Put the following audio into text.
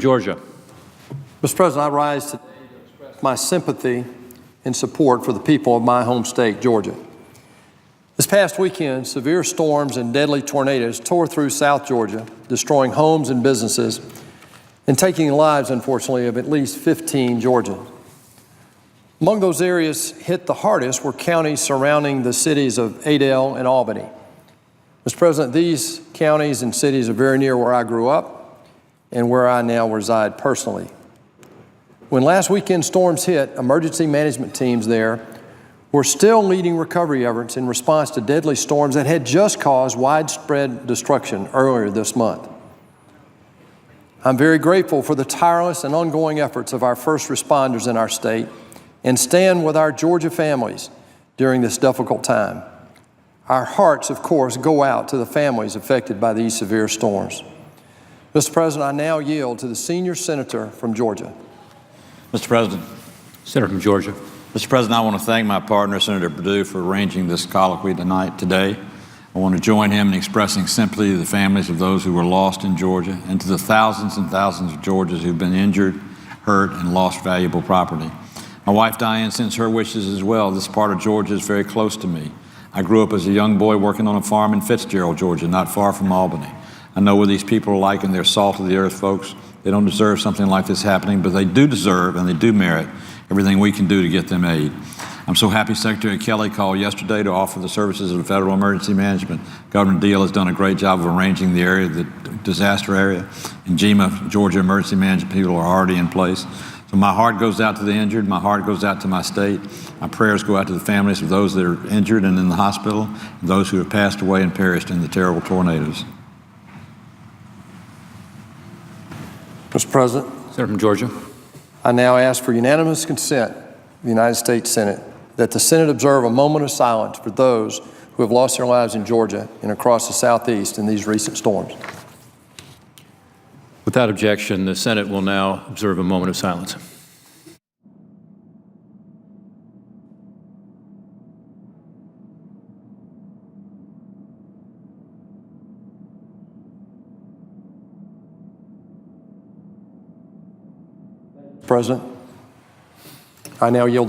Georgia. Mr. President, I rise today to express my sympathy and support for the people of my home state, Georgia. This past weekend, severe storms and deadly tornadoes tore through South Georgia, destroying homes and businesses and taking the lives, unfortunately, of at least 15 Georgians. Among those areas hit the hardest were counties surrounding the cities of Adel and Albany. Mr. President, these counties and cities are very near where I grew up and where I now reside personally. When last weekend's storms hit, emergency management teams there were still leading recovery efforts in response to deadly storms that had just caused widespread destruction earlier this month. I'm very grateful for the tireless and ongoing efforts of our first responders in our state and stand with our Georgia families during this difficult time. Our hearts, of course, go out to the families affected by these severe storms. Mr. President, I now yield to the senior senator from Georgia. Mr. President. Senator from Georgia. Mr. President, I want to thank my partner, Senator Perdue, for arranging this colloquy today. I want to join him in expressing sympathy to the families of those who were lost in Georgia and to the thousands and thousands of Georgians who've been injured, hurt, and lost valuable property. My wife, Diane, sends her wishes as well. This part of Georgia is very close to me. I grew up as a young boy working on a farm in Fitzgerald, Georgia, not far from Albany. I know what these people are like, and they're salt of the earth folks. They don't deserve something like this happening, but they do deserve and they do merit everything we can do to get them aid. I'm so happy Secretary Kelly called yesterday to offer the services of the Federal Emergency Management. Governor Deal has done a great job of arranging the area, the disaster area. In GEMA, Georgia Emergency Management people are already in place. So my heart goes out to the injured. My heart goes out to my state. My prayers go out to the families of those that are injured and in the hospital, and those who have passed away and perished in the terrible tornadoes. Mr. President. Senator from Georgia. I now ask for unanimous consent of the United States Senate that the Senate observe a moment of silence for those who have lost their lives in Georgia and across the Southeast in these recent storms. Without objection, the Senate will now observe a moment of silence. President, I now yield the